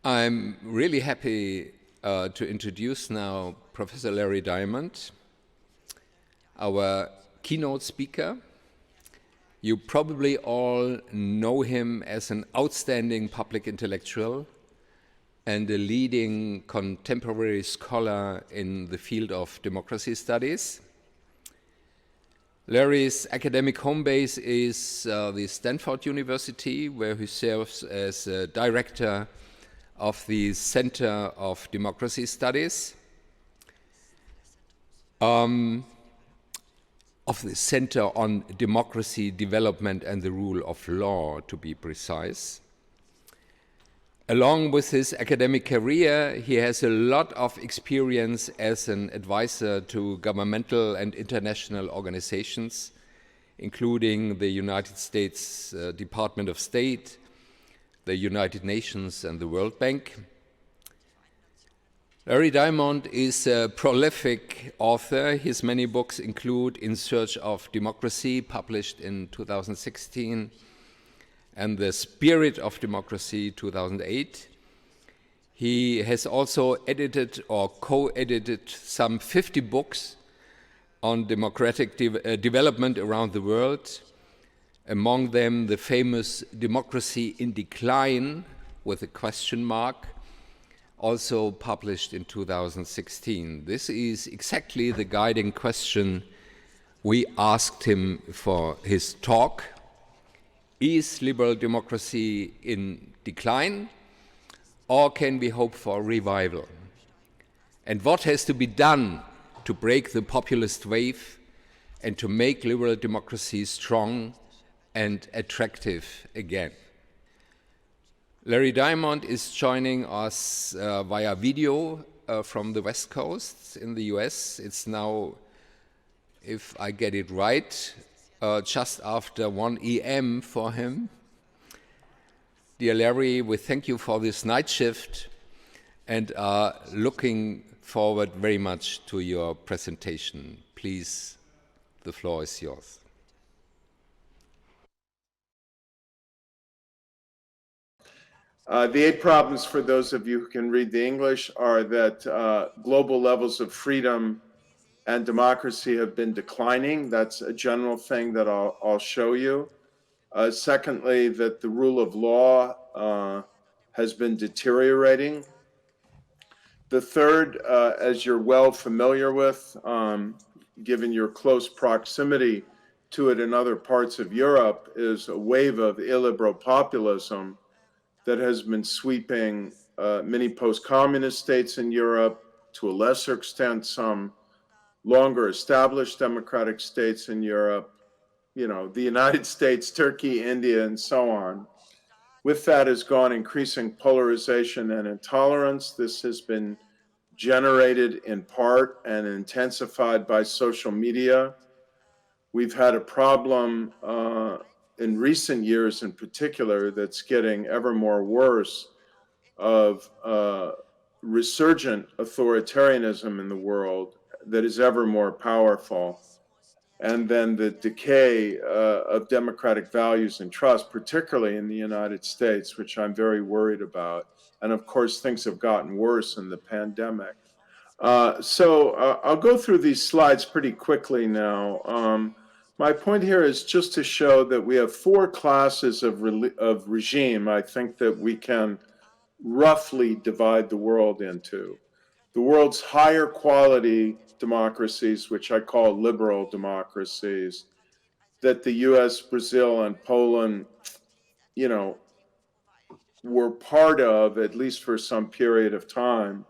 I'm really happy to introduce now Professor Larry Diamond, our keynote speaker. You probably all know him as an outstanding public intellectual and a leading contemporary scholar in the field of democracy studies. Larry's academic home base is the Stanford University, where he serves as director of the Center of Democracy Studies, of the Center on Democracy, Development and the Rule of Law, to be precise. Along with his academic career, he has a lot of experience as an advisor to governmental and international organizations, including the United States Department of State, the United Nations and the World Bank. Larry Diamond is a prolific author. His many books include In Search of Democracy, published in 2016, and The Spirit of Democracy, 2008. He has also edited or co-edited some 50 books on democratic development around the world, among them the famous Democracy in Decline, with a question mark, also published in 2016. This is exactly the guiding question we asked him for his talk. Is liberal democracy in decline, or can we hope for revival? And what has to be done to break the populist wave and to make liberal democracy strong and attractive again? Larry Diamond is joining us via video from the West Coast in the US. It's now, if I get it right, just after 1 EM for him. Dear Larry, we thank you for this night shift and are looking forward very much to your presentation. Please, the floor is yours. The 8 problems, for those of you who can read the English, are that global levels of freedom and democracy have been declining. That's a general thing that I'll show you. Secondly, that the rule of law has been deteriorating. The third, as you're well familiar with, given your close proximity to it in other parts of Europe, is a wave of illiberal populism that has been sweeping many post-communist states in Europe, to a lesser extent some longer established democratic states in Europe, you know, the United States, Turkey, India, and so on. With that has gone increasing polarization and intolerance. This has been generated in part and intensified by social media. We've had a problem in recent years in particular that's getting ever more worse of resurgent authoritarianism in the world that is ever more powerful, and then the decay of democratic values and trust, particularly in the United States, which I'm very worried about. And of course, things have gotten worse in the pandemic. I'll go through these slides pretty quickly now. My point here is just to show that we have 4 classes of regime I think that we can roughly divide the world into. The world's higher quality democracies, which I call liberal democracies, that the US, Brazil, and Poland, you know, were part of, at least for some period of time.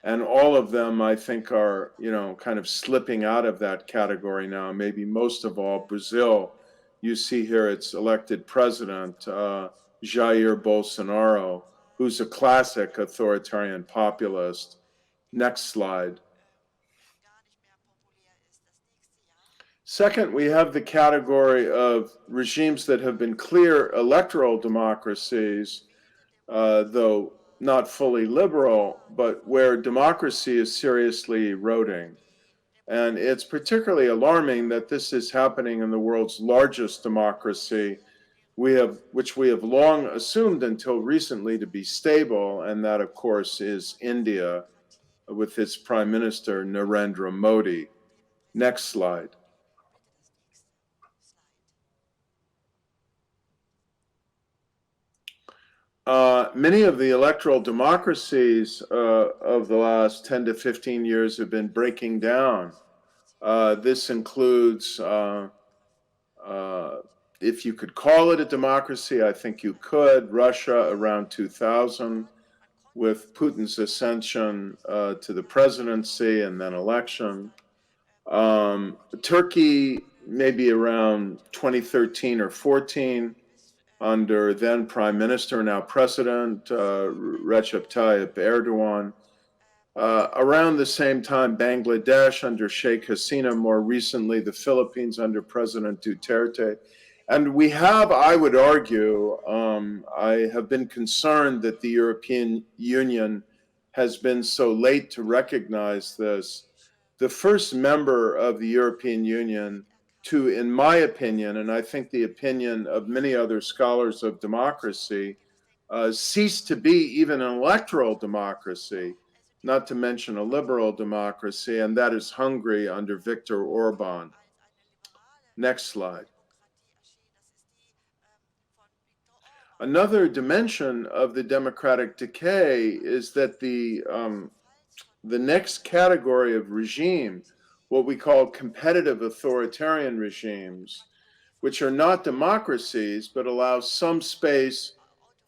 And all of them, I think, are, you know, kind of slipping out of that category now. Maybe most of all, Brazil. You see here its elected president, Jair Bolsonaro, who's a classic authoritarian populist. Next slide. Second, we have the category of regimes that have been clear electoral democracies, though not fully liberal, but where democracy is seriously eroding. And it's particularly alarming that this is happening in the world's largest democracy, which we have long assumed until recently to be stable, and that, of course, is India with its Prime Minister Narendra Modi. Next slide. Many of the electoral democracies of the last 10 to 15 years have been breaking down. This includes, if you could call it a democracy, I think you could, Russia around 2000, with Putin's ascension to the presidency and then election. Turkey, maybe around 2013 or 14, under then Prime Minister, now President, Recep Tayyip Erdogan. Around the same time, Bangladesh under Sheikh Hasina, more recently the Philippines under President Duterte. And we have, I would argue, I have been concerned that the European Union has been so late to recognize this. The first member of the European Union to, in my opinion, and I think the opinion of many other scholars of democracy, cease to be even an electoral democracy, not to mention a liberal democracy, and that is Hungary under Viktor Orban. Next slide. Another dimension of the democratic decay is that the next category of regime, what we call competitive authoritarian regimes, which are not democracies, but allow some space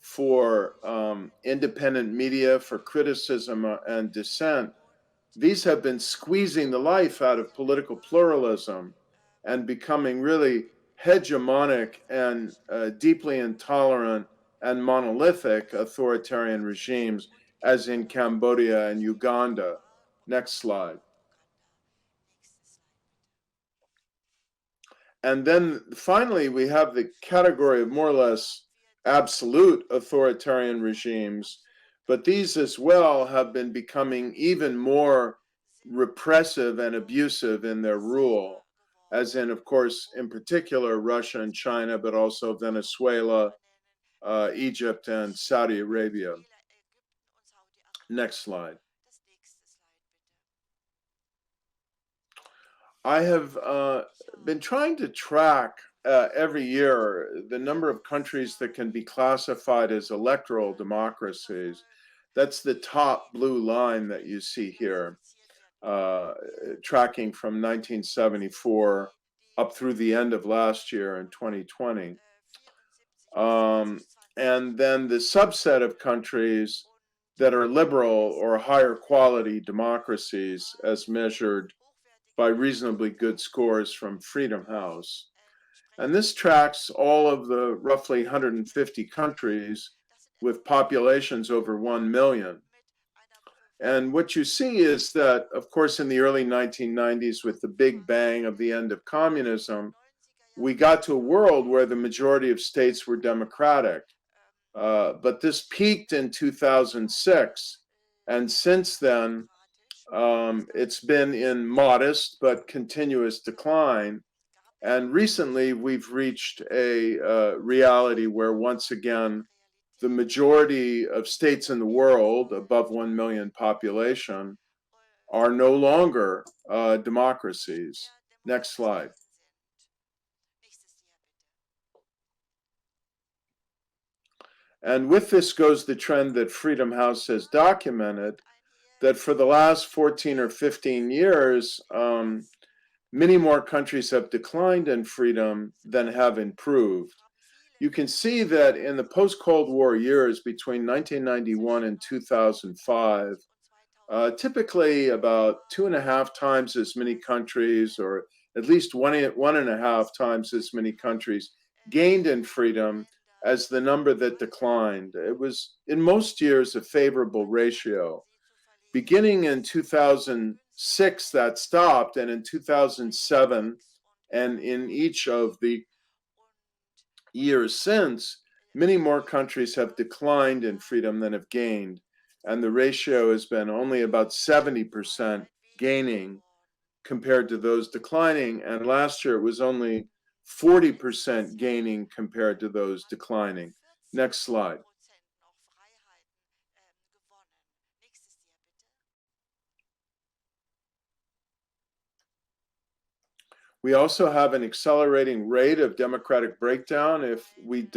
for independent media, for criticism and dissent. These have been squeezing the life out of political pluralism and becoming really hegemonic and deeply intolerant and monolithic authoritarian regimes, as in Cambodia and Uganda. Next slide. And then finally, we have the category of more or less absolute authoritarian regimes, but these as well have been becoming even more repressive and abusive in their rule, as in, of course, in particular, Russia and China, but also Venezuela, Egypt, and Saudi Arabia. Next slide. I have been trying to track every year the number of countries that can be classified as electoral democracies. That's the top blue line that you see here, tracking from 1974 up through the end of last year in 2020. And then the subset of countries that are liberal or higher quality democracies as measured by reasonably good scores from Freedom House. And this tracks all of the roughly 150 countries with populations over 1 million. And what you see is that, of course, in the early 1990s, with the big bang of the end of communism, we got to a world where the majority of states were democratic. But this peaked in 2006. And since then, it's been in modest but continuous decline. And recently, we've reached a reality where, once again, the majority of states in the world, above 1 million population, are no longer democracies. Next slide. And with this goes the trend that Freedom House has documented, that for the last 14 or 15 years, many more countries have declined in freedom than have improved. You can see that in the post-Cold War years between 1991 and 2005, typically about 2.5 times as many countries, or at least 1.5 times as many countries, gained in freedom as the number that declined. It was, in most years, a favorable ratio. Beginning in 2006, that stopped, and in 2007, and in each of the years since, many more countries have declined in freedom than have gained, and the ratio has been only about 70% gaining compared to those declining, and last year it was only 40% gaining compared to those declining. Next slide. We also have an accelerating rate of democratic breakdown. If we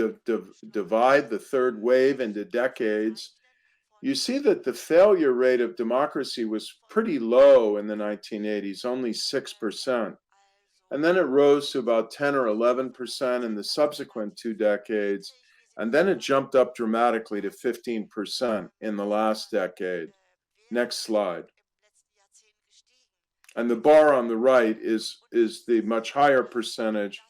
divide the third wave into decades, you see that the failure rate of democracy was pretty low in the 1980s, only 6%. And then it rose to about 10 or 11% in the subsequent 2 decades. And then it jumped up dramatically to 15% in the last decade. Next slide. And the bar on the right is the much higher percentage,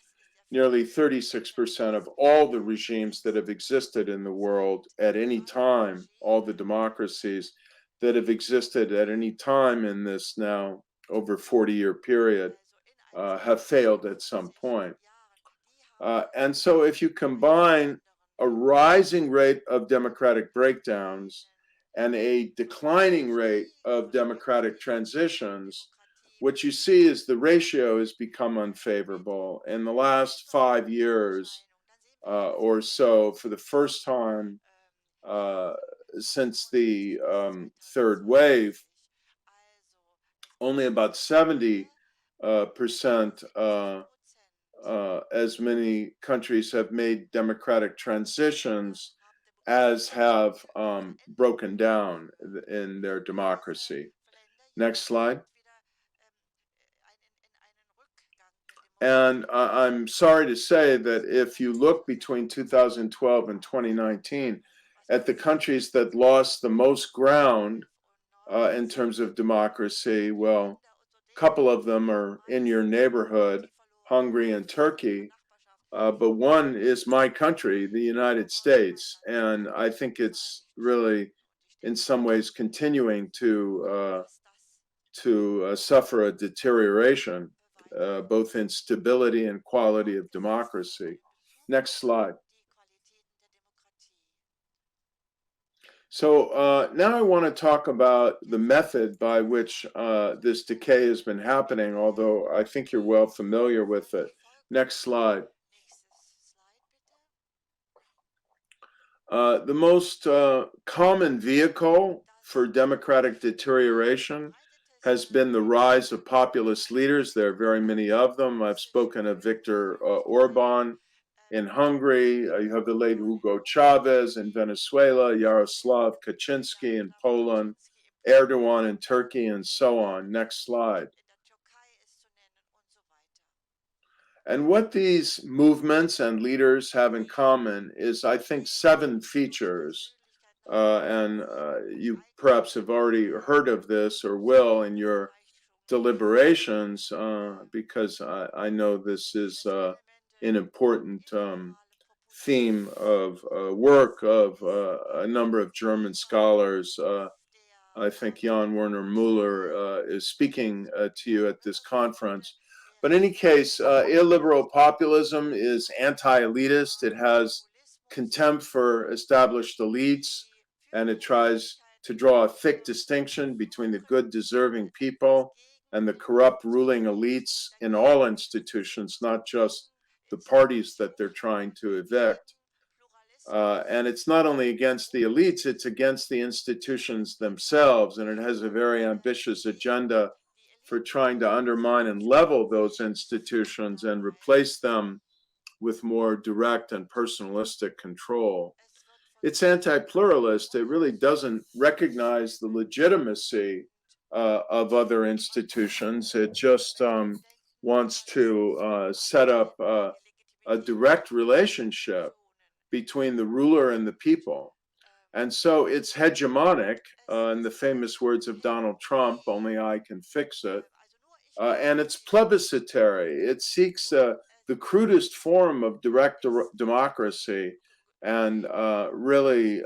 nearly 36% of all the regimes that have existed in the world at any time, all the democracies that have existed at any time in this now over 40-year period have failed at some point. And so if you combine a rising rate of democratic breakdowns and a declining rate of democratic transitions, what you see is the ratio has become unfavorable. In the last 5 years or so, for the first time since the third wave, only about 70% as many countries have made democratic transitions as have broken down in their democracy. Next slide. And I'm sorry to say that if you look between 2012 and 2019 at the countries that lost the most ground in terms of democracy, well, a couple of them are in your neighborhood, Hungary and Turkey, but one is my country, the United States, and I think it's really, in some ways, continuing to suffer a deterioration, both in stability and quality of democracy. Next slide. So now I want to talk about the method by which this decay has been happening, although I think you're well familiar with it. Next slide. The most common vehicle for democratic deterioration has been the rise of populist leaders. There are very many of them. I've spoken of Viktor Orban in Hungary. You have the late Hugo Chavez in Venezuela, Jaroslav Kaczynski in Poland, Erdogan in Turkey, and so on. Next slide. And what these movements and leaders have in common is, I think, 7 features. You perhaps have already heard of this or will in your deliberations, because I know this is an important theme of work of a number of German scholars. I think Jan Werner Müller is speaking to you at this conference. But in any case, illiberal populism is anti-elitist. It has contempt for established elites, and it tries to draw a thick distinction between the good, deserving people and the corrupt ruling elites in all institutions, not just the parties that they're trying to evict. And it's not only against the elites, it's against the institutions themselves, and it has a very ambitious agenda for trying to undermine and level those institutions and replace them with more direct and personalistic control. It's anti-pluralist. It really doesn't recognize the legitimacy of other institutions. It just wants to set up a direct relationship between the ruler and the people. And so it's hegemonic, in the famous words of Donald Trump, only I can fix it. And it's plebiscitary. It seeks the crudest form of direct democracy and really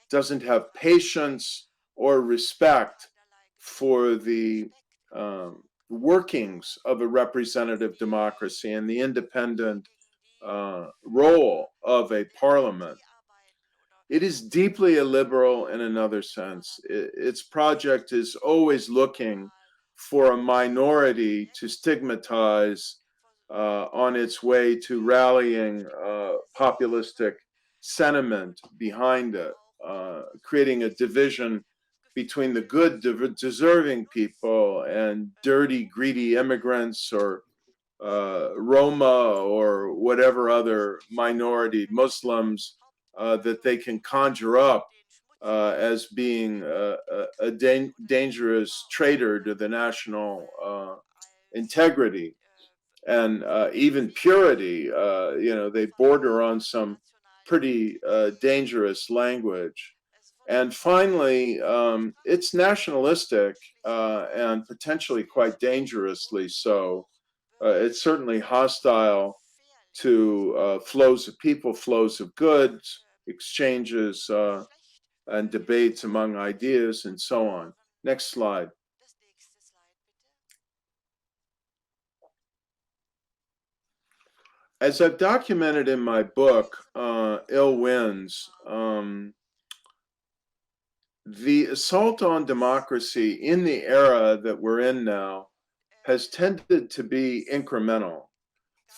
doesn't have patience or respect for the workings of a representative democracy and the independent role of a parliament. It is deeply illiberal in another sense. Its project is always looking for a minority to stigmatize on its way to rallying populistic sentiment behind it, creating a division between the good, deserving people and dirty, greedy immigrants or Roma or whatever other minority, Muslims, that they can conjure up as being a dangerous traitor to the national integrity and even purity. They border on some pretty dangerous language. And finally, it's nationalistic and potentially quite dangerously so. It's certainly hostile to flows of people, flows of goods, exchanges and debates among ideas, and so on. Next slide. As I've documented in my book, Ill Winds, the assault on democracy in the era that we're in now has tended to be incremental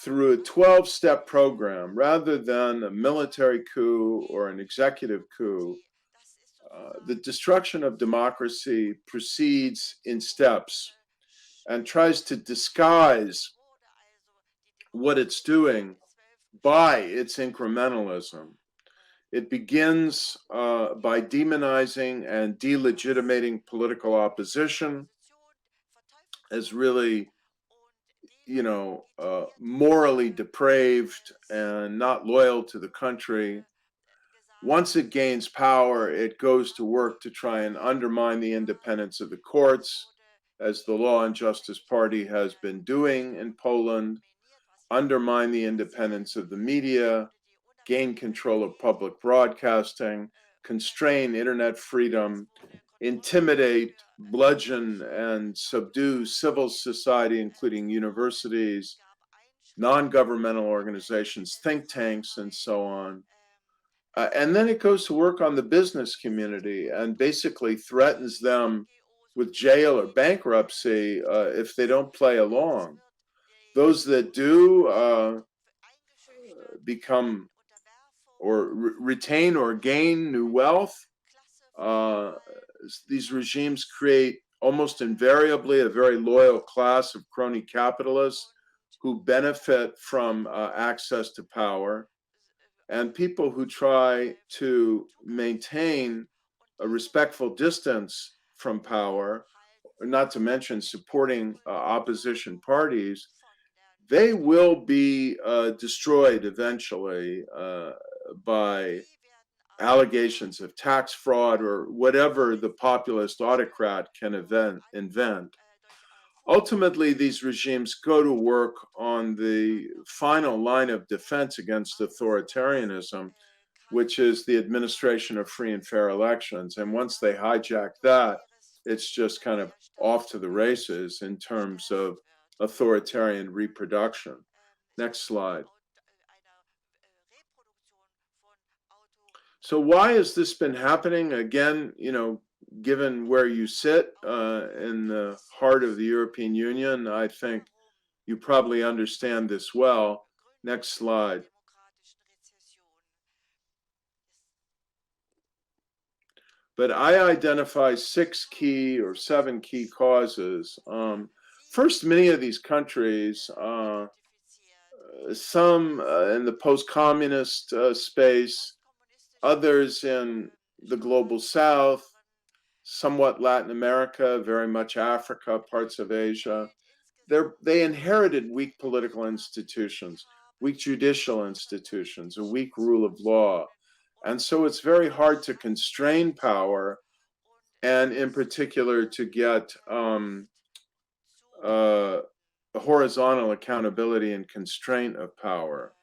through a 12-step program rather than a military coup or an executive coup. The destruction of democracy proceeds in steps and tries to disguise what it's doing by its incrementalism. It begins by demonizing and delegitimating political opposition as really, morally depraved and not loyal to the country. Once it gains power, it goes to work to try and undermine the independence of the courts, as the Law and Justice Party has been doing in Poland, undermine the independence of the media, gain control of public broadcasting, constrain internet freedom, intimidate, bludgeon, and subdue civil society, including universities, non-governmental organizations, think tanks, and so on. And then it goes to work on the business community and basically threatens them with jail or bankruptcy if they don't play along. Those that do become or retain or gain new wealth. These regimes create almost invariably a very loyal class of crony capitalists who benefit from access to power, and people who try to maintain a respectful distance from power, not to mention supporting opposition parties. They will be destroyed eventually by allegations of tax fraud or whatever the populist autocrat can invent. Ultimately, these regimes go to work on the final line of defense against authoritarianism, which is the administration of free and fair elections. And once they hijack that, it's just kind of off to the races in terms of authoritarian reproduction. Next slide. So why has this been happening? Again, given where you sit in the heart of the European Union, I think you probably understand this well. Next slide. But I identify 6 key or 7 key causes. First, many of these countries, some in the post-communist space, others in the global south, somewhat Latin America, very much Africa, parts of Asia. They inherited weak political institutions, weak judicial institutions, a weak rule of law. And so it's very hard to constrain power, and in particular to get horizontal accountability and constraint of power.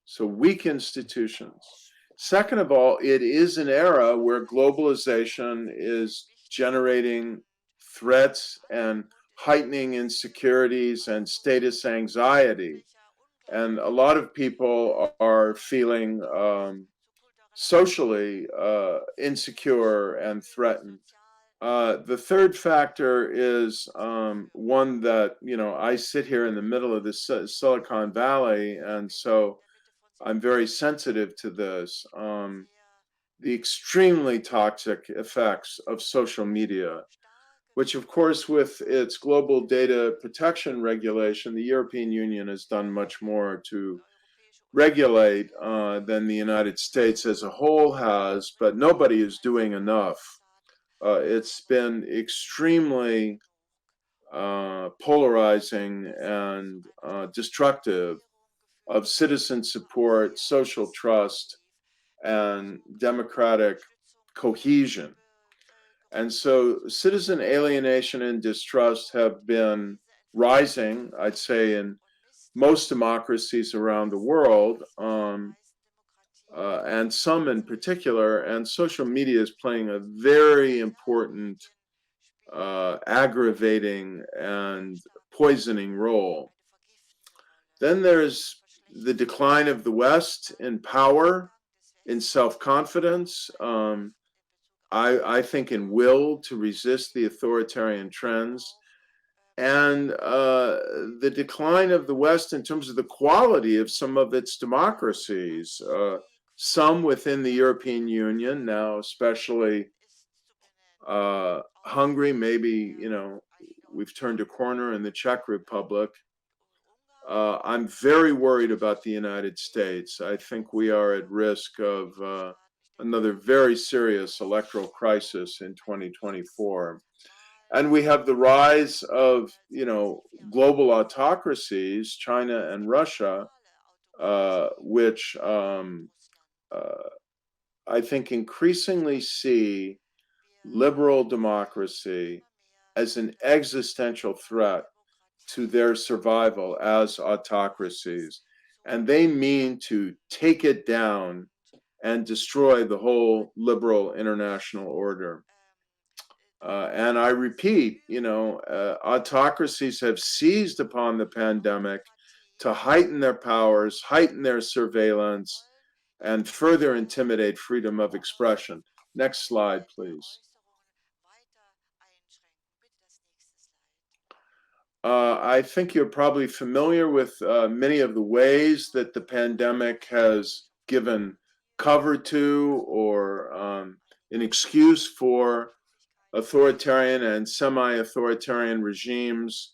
So weak institutions. Second of all, it is an era where globalization is generating threats and heightening insecurities and status anxiety. And a lot of people are feeling socially insecure and threatened. The third factor is one that, I sit here in the middle of the Silicon Valley, and so I'm very sensitive to this. The extremely toxic effects of social media, which, of course, with its global data protection regulation, the European Union has done much more to regulate than the United States as a whole has, but nobody is doing enough. It's been extremely polarizing and destructive of citizen support, social trust, and democratic cohesion. And so citizen alienation and distrust have been rising, I'd say, in most democracies around the world, and some in particular. And social media is playing a very important, aggravating, and poisoning role. Then there's the decline of the West in power, in self-confidence, I think in will to resist the authoritarian trends, and the decline of the West in terms of the quality of some of its democracies, some within the European Union now, especially Hungary, maybe, we've turned a corner in the Czech Republic. I'm very worried about the United States. I think we are at risk of another very serious electoral crisis in 2024. And we have the rise of, global autocracies, China and Russia, which I think increasingly see liberal democracy as an existential threat to their survival as autocracies. And they mean to take it down and destroy the whole liberal international order. And I repeat, autocracies have seized upon the pandemic to heighten their powers, heighten their surveillance, and further intimidate freedom of expression. Next slide, please. I think you're probably familiar with many of the ways that the pandemic has given cover to or an excuse for authoritarian and semi-authoritarian regimes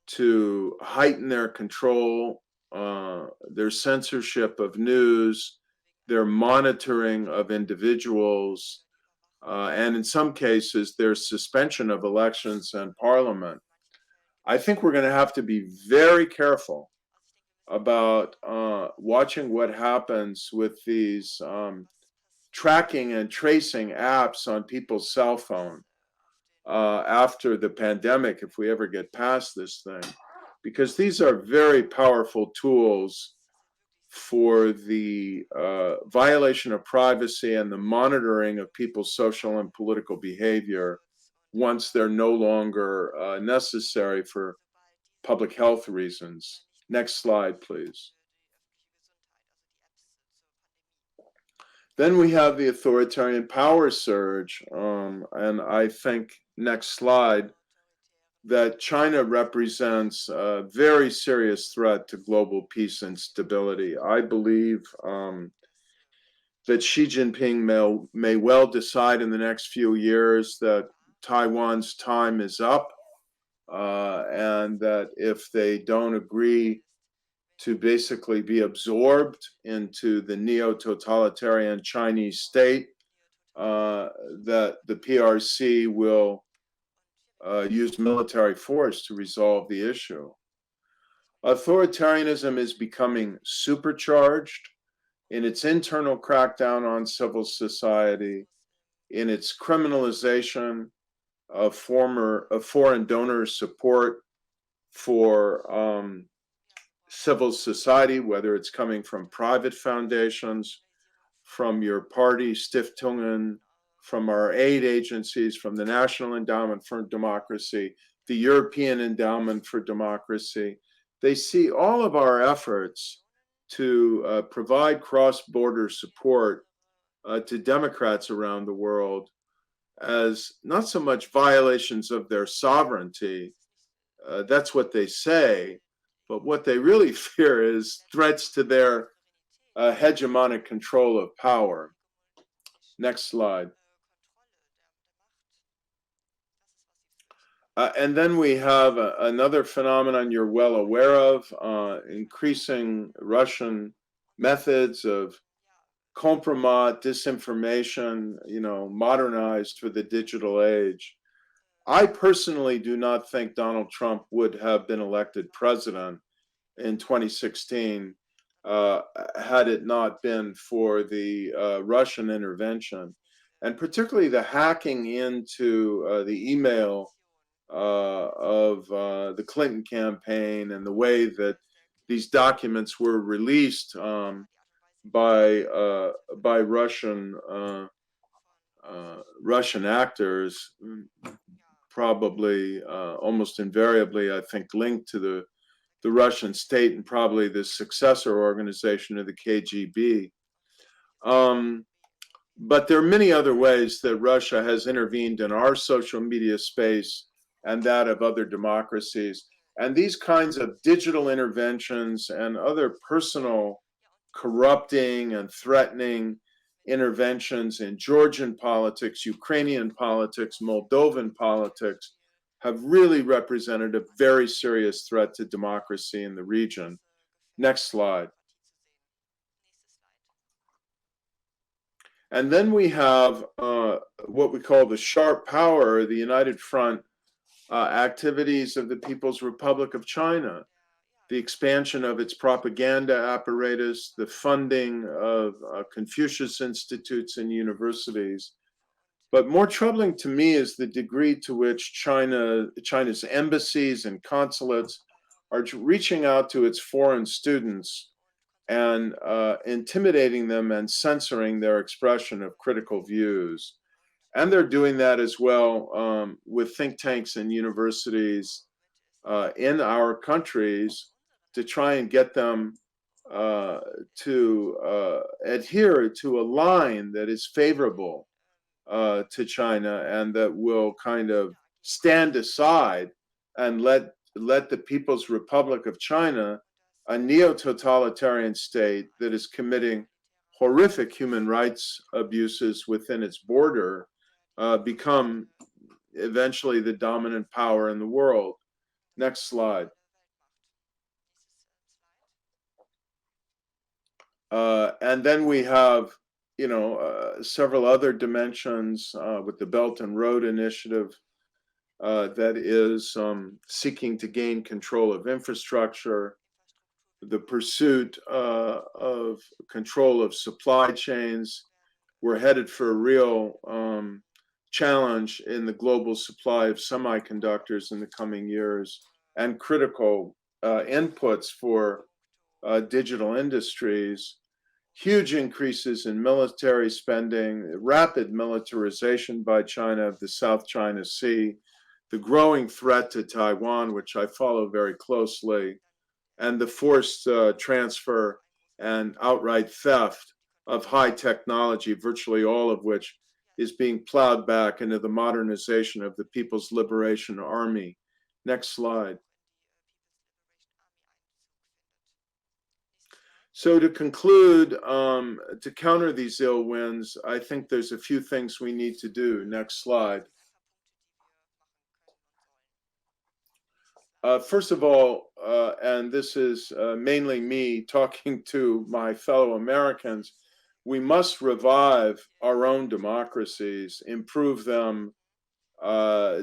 to heighten their control, their censorship of news, their monitoring of individuals, and in some cases, their suspension of elections and parliament. I think we're going to have to be very careful about watching what happens with these tracking and tracing apps on people's cell phone after the pandemic, if we ever get past this thing, because these are very powerful tools for the violation of privacy and the monitoring of people's social and political behavior once they're no longer necessary for public health reasons. Next slide, please. Then we have the authoritarian power surge, and I think, next slide, that China represents a very serious threat to global peace and stability. I believe that Xi Jinping may well decide in the next few years that Taiwan's time is up, and that if they don't agree to basically be absorbed into the neo-totalitarian Chinese state, that the PRC will use military force to resolve the issue. Authoritarianism is becoming supercharged in its internal crackdown on civil society, in its criminalization of foreign donor support for civil society, whether it's coming from private foundations, from your party, Stiftungen, from our aid agencies, from the National Endowment for Democracy, the European Endowment for Democracy. They see all of our efforts to provide cross-border support to Democrats around the world as not so much violations of their sovereignty, that's what they say, but what they really fear is threats to their hegemonic control of power. Next slide. And then we have another phenomenon you're well aware of, increasing Russian methods of compromise, disinformation, modernized for the digital age. I personally do not think Donald Trump would have been elected president in 2016 had it not been for the Russian intervention, and particularly the hacking into the email of the Clinton campaign and the way that these documents were released by Russian actors, probably almost invariably, I think, linked to the Russian state and probably the successor organization of the KGB. But there are many other ways that Russia has intervened in our social media space and that of other democracies. And these kinds of digital interventions and other personal corrupting and threatening interventions in Georgian politics, Ukrainian politics, Moldovan politics have really represented a very serious threat to democracy in the region. Next slide. And then we have what we call the sharp power, the United Front activities of the People's Republic of China, the expansion of its propaganda apparatus, the funding of Confucius institutes and universities. But more troubling to me is the degree to which China's embassies and consulates are reaching out to its foreign students and intimidating them and censoring their expression of critical views. And they're doing that as well with think tanks and universities in our countries to try and get them to adhere to a line that is favorable to China and that will kind of stand aside and let the People's Republic of China, a neo-totalitarian state that is committing horrific human rights abuses within its border, become eventually the dominant power in the world. Next slide. And then we have, several other dimensions with the Belt and Road Initiative that is seeking to gain control of infrastructure, the pursuit of control of supply chains. We're headed for a real challenge in the global supply of semiconductors in the coming years and critical inputs for digital industries. Huge increases in military spending, rapid militarization by China of the South China Sea, the growing threat to Taiwan, which I follow very closely, and the forced transfer and outright theft of high technology, virtually all of which is being plowed back into the modernization of the People's Liberation Army. Next slide. So to conclude, to counter these ill winds, I think there's a few things we need to do. Next slide. First of all, and this is mainly me talking to my fellow Americans, we must revive our own democracies, improve them,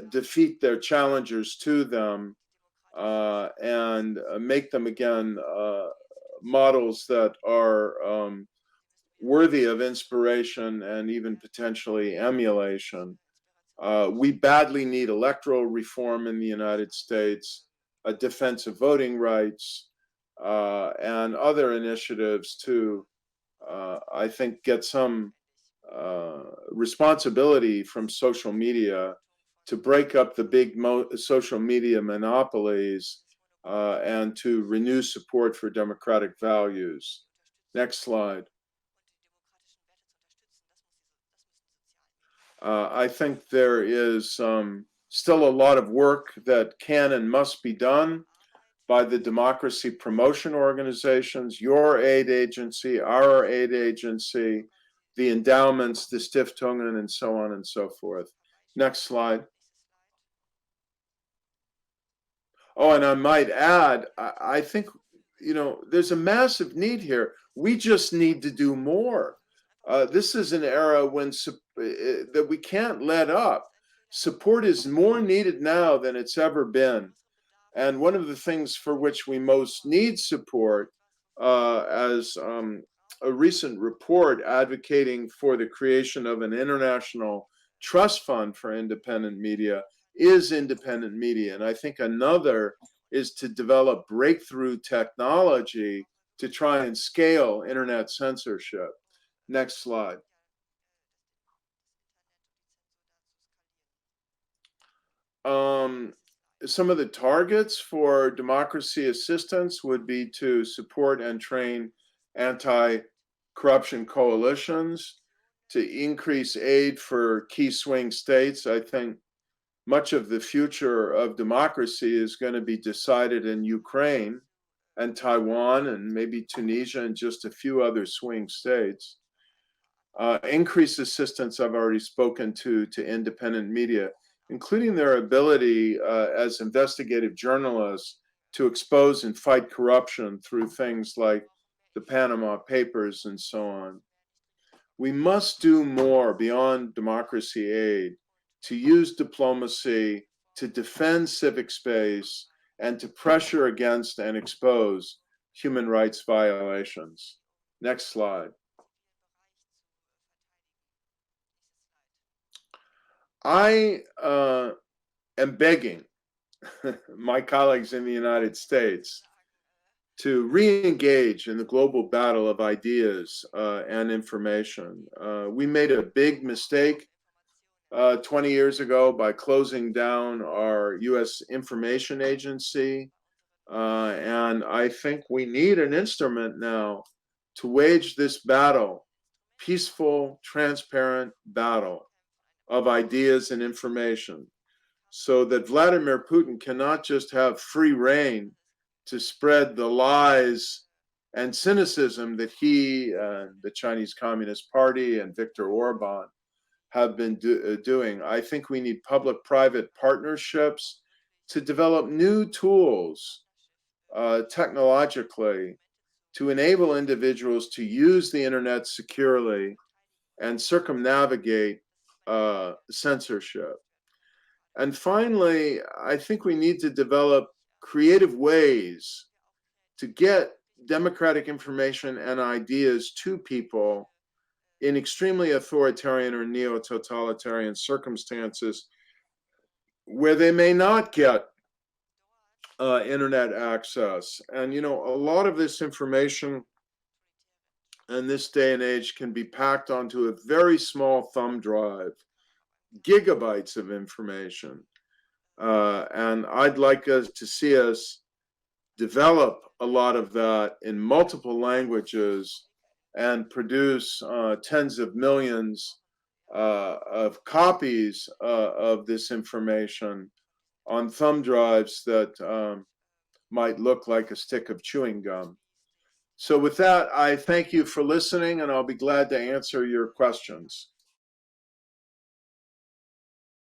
defeat their challengers to them, and make them again models that are worthy of inspiration and even potentially emulation. We badly need electoral reform in the United States, a defense of voting rights, and other initiatives to, I think, get some responsibility from social media to break up the big social media monopolies and to renew support for democratic values. Next slide. I think there is still a lot of work that can and must be done by the democracy promotion organizations, your aid agency, our aid agency, the endowments, the Stiftungen, and so on and so forth. Next slide. Oh, and I might add, I think, there's a massive need here. We just need to do more. This is an era when that we can't let up. Support is more needed now than it's ever been. And one of the things for which we most need support, as a recent report advocating for the creation of an international trust fund for independent media, is independent media. And I think another is to develop breakthrough technology to try and scale internet censorship. Next slide. Some of the targets for democracy assistance would be to support and train anti-corruption coalitions, to increase aid for key swing states. I think much of the future of democracy is going to be decided in Ukraine and Taiwan and maybe Tunisia and just a few other swing states. Increased assistance, I've already spoken to independent media, including their ability as investigative journalists to expose and fight corruption through things like the Panama Papers and so on. We must do more beyond democracy aid to use diplomacy to defend civic space and to pressure against and expose human rights violations. Next slide. I am begging my colleagues in the United States to re-engage in the global battle of ideas and information. We made a big mistake 20 years ago by closing down our US Information Agency. And I think we need an instrument now to wage this battle, peaceful, transparent battle of ideas and information, so that Vladimir Putin cannot just have free rein to spread the lies and cynicism that he, the Chinese Communist Party, and Viktor Orban have been doing. I think we need public-private partnerships to develop new tools technologically to enable individuals to use the internet securely and circumnavigate censorship. And finally, I think we need to develop creative ways to get democratic information and ideas to people in extremely authoritarian or neo-totalitarian circumstances where they may not get internet access. And, a lot of this information in this day and age can be packed onto a very small thumb drive, gigabytes of information. And I'd like us to see us develop a lot of that in multiple languages and produce tens of millions of copies of this information on thumb drives that might look like a stick of chewing gum. So with that, I thank you for listening, and I'll be glad to answer your questions.